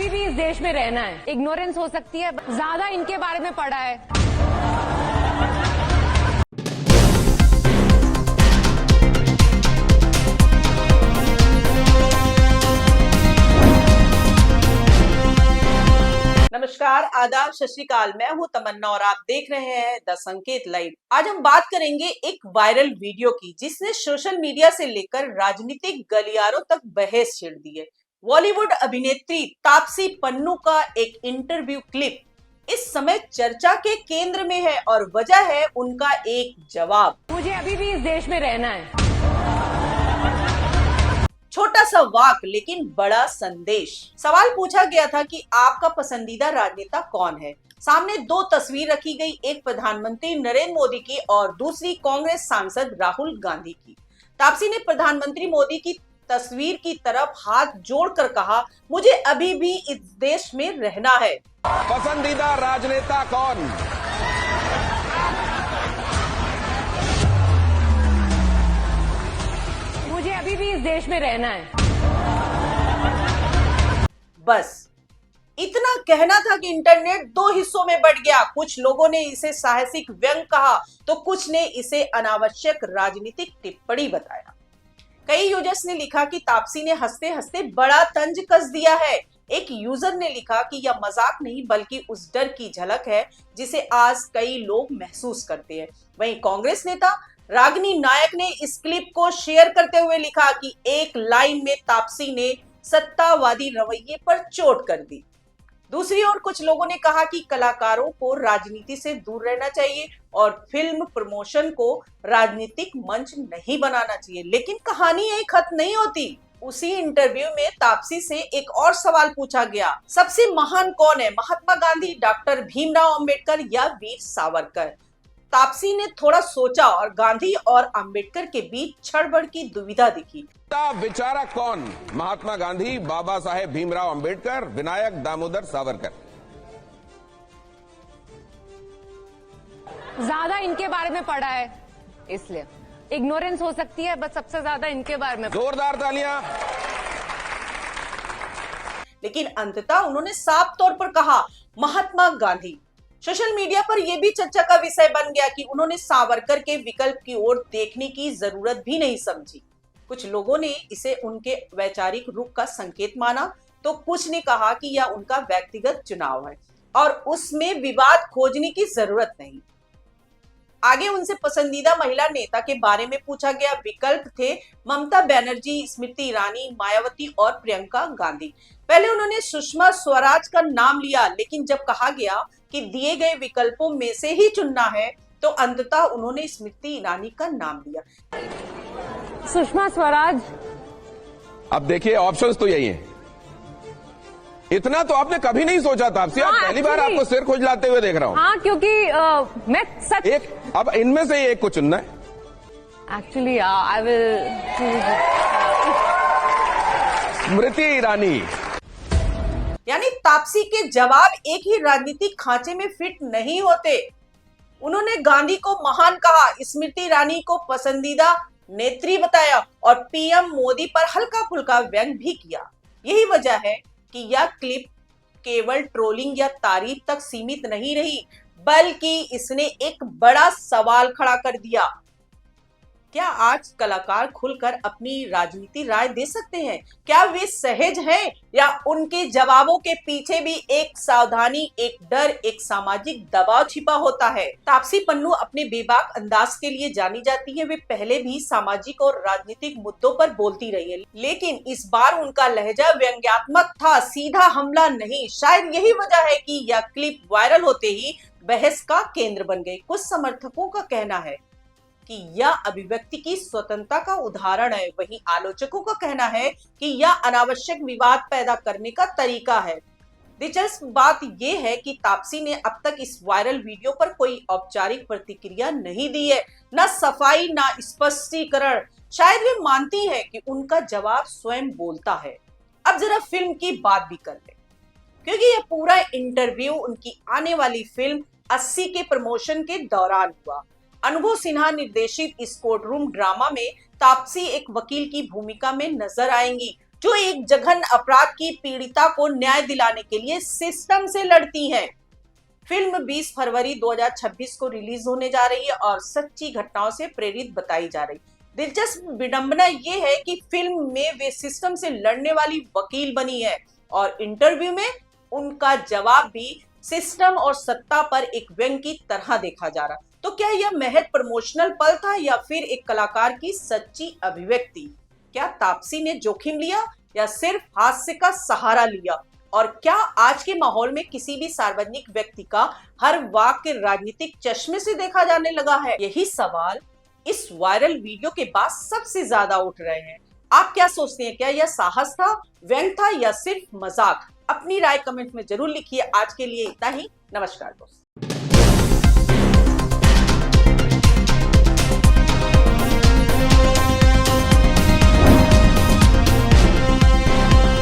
अभी भी इस देश में रहना है। इग्नोरेंस हो सकती है, ज्यादा इनके बारे में पढ़ा है। नमस्कार, आदाब, सत श्री अकाल। मैं हूं तमन्ना और आप देख रहे हैं द संकेत लाइव। आज हम बात करेंगे एक वायरल वीडियो की जिसने सोशल मीडिया से लेकर राजनीतिक गलियारों तक बहस छेड़ दी है। बॉलीवुड अभिनेत्री तापसी पन्नू का एक इंटरव्यू क्लिप इस समय चर्चा के केंद्र में है और वजह है उनका एक जवाब। मुझे अभी भी इस देश में रहना है। छोटा सा वाक लेकिन बड़ा संदेश। सवाल पूछा गया था कि आपका पसंदीदा राजनेता कौन है। सामने दो तस्वीर रखी गई, एक प्रधानमंत्री नरेंद्र मोदी की और दूसरी कांग्रेस सांसद राहुल गांधी की। तापसी ने प्रधानमंत्री मोदी की तस्वीर की तरफ हाथ जोड़कर कहा, मुझे अभी भी इस देश में रहना है। पसंदीदा राजनेता कौन? मुझे अभी भी इस देश में रहना है। बस इतना कहना था कि इंटरनेट दो हिस्सों में बट गया। कुछ लोगों ने इसे साहसिक व्यंग कहा तो कुछ ने इसे अनावश्यक राजनीतिक टिप्पणी बताया। कई यूजर्स ने लिखा कि तापसी ने हंसते हंसते बड़ा तंज कस दिया है। एक यूजर ने लिखा कि यह मजाक नहीं बल्कि उस डर की झलक है जिसे आज कई लोग महसूस करते हैं। वहीं कांग्रेस नेता रागिनी नायक ने इस क्लिप को शेयर करते हुए लिखा कि एक लाइन में तापसी ने सत्तावादी रवैये पर चोट कर दी। दूसरी ओर कुछ लोगों ने कहा कि कलाकारों को राजनीति से दूर रहना चाहिए और फिल्म प्रमोशन को राजनीतिक मंच नहीं बनाना चाहिए। लेकिन कहानी यही खत्म नहीं होती। उसी इंटरव्यू में तापसी से एक और सवाल पूछा गया, सबसे महान कौन है, महात्मा गांधी, डॉक्टर भीमराव अंबेडकर या वीर सावरकर? तापसी ने थोड़ा सोचा और गांधी और अंबेडकर के बीच क्षणभर की दुविधा दिखी। विचारक कौन? महात्मा गांधी, बाबा साहेब भीमराव अंबेडकर, विनायक दामोदर सावरकर। ज्यादा इनके बारे में पढ़ा है, इसलिए इग्नोरेंस हो सकती है, बस सबसे ज्यादा इनके बारे में। जोरदार तालियां। लेकिन अंततः उन्होंने साफ तौर पर कहा महात्मा गांधी। सोशल मीडिया पर यह भी चर्चा का विषय बन गया कि उन्होंने सावरकर के विकल्प की ओर देखने की जरूरत भी नहीं समझी। कुछ लोगों ने इसे उनके वैचारिक रुख का संकेत माना तो कुछ ने कहा कि यह उनका व्यक्तिगत चुनाव है और उसमें विवाद खोजने की जरूरत नहीं। आगे उनसे पसंदीदा महिला नेता के बारे में पूछा गया। विकल्प थे ममता बनर्जी, स्मृति ईरानी, मायावती और प्रियंका गांधी। पहले उन्होंने सुषमा स्वराज का नाम लिया, लेकिन जब कहा गया कि दिए गए विकल्पों में से ही चुनना है तो अंततः उन्होंने स्मृति ईरानी का नाम लिया। सुषमा स्वराज। अब देखिए ऑप्शंस तो यही हैं। इतना तो आपने कभी नहीं सोचा था। आपसे हाँ, पहली बार आपको सिर खुजलाते हुए देख रहा हूं। हाँ, क्योंकि मैं सच एक अब इनमें से एक को चुनना है। Actually I will Smriti Irani. यानी तापसी के जवाब एक ही राजनीतिक खांचे में फिट नहीं होते। उन्होंने गांधी को महान कहा, स्मृति ईरानी को पसंदीदा नेत्री बताया और पीएम मोदी पर हल्का फुल्का व्यंग भी किया। यही वजह है कि यह क्लिप केवल ट्रोलिंग या तारीफ तक सीमित नहीं रही बल्कि इसने एक बड़ा सवाल खड़ा कर दिया। क्या आज कलाकार खुलकर अपनी राजनीति राय दे सकते हैं? क्या वे सहज हैं या उनके जवाबों के पीछे भी एक सावधानी, एक डर, एक सामाजिक दबाव छिपा होता है? तापसी पन्नू अपने बेबाक अंदाज के लिए जानी जाती है। वे पहले भी सामाजिक और राजनीतिक मुद्दों पर बोलती रही है, लेकिन इस बार उनका लहजा व्यंग्यात्मक था, सीधा हमला नहीं। शायद यही वजह है कि यह क्लिप वायरल होते ही बहस का केंद्र बन गई। कुछ समर्थकों का कहना है कि यह अभिव्यक्ति की स्वतंत्रता का उदाहरण है, वहीं आलोचकों का कहना है कि यह अनावश्यक विवाद पैदा करने का तरीका है। दिलचस्प बात यह है कि तापसी ने अब तक इस वायरल वीडियो पर कोई औपचारिक प्रतिक्रिया नहीं दी है, न सफाई न स्पष्टीकरण। शायद वे मानती है कि उनका जवाब स्वयं बोलता है। अब जरा फिल्म की बात भी कर ले, क्योंकि यह पूरा इंटरव्यू उनकी आने वाली फिल्म 80 के प्रमोशन के दौरान हुआ। अनुभव सिन्हा निर्देशित इस कोर्ट रूम ड्रामा में तापसी एक वकील की भूमिका में नजर आएंगी। जो एक जघन्य अपराध की पीड़िता को न्याय दिलाने के लिए सिस्टम से लड़ती हैं। फिल्म 20 फरवरी 2026 को रिलीज होने जा रही है और सच्ची घटनाओं से प्रेरित बताई जा रही है। दिलचस्प विडंबना यह है कि फिल्म में वे सिस्टम से लड़ने वाली वकील बनी है और इंटरव्यू में उनका जवाब भी सिस्टम और सत्ता पर एक व्यंग की तरह देखा जा रहा। तो क्या यह महज प्रमोशनल पल था या फिर एक कलाकार की सच्ची अभिव्यक्ति? क्या तापसी ने जोखिम लिया या सिर्फ हास्य का सहारा लिया? और क्या आज के माहौल में किसी भी सार्वजनिक व्यक्ति का हर वाक्य राजनीतिक चश्मे से देखा जाने लगा है? यही सवाल इस वायरल वीडियो के बाद सबसे ज्यादा उठ रहे हैं। आप क्या सोचते हैं? क्या यह साहस था, व्यंग था या सिर्फ मजाक? अपनी राय कमेंट में जरूर लिखिए। आज के लिए इतना ही। नमस्कार दोस्तों।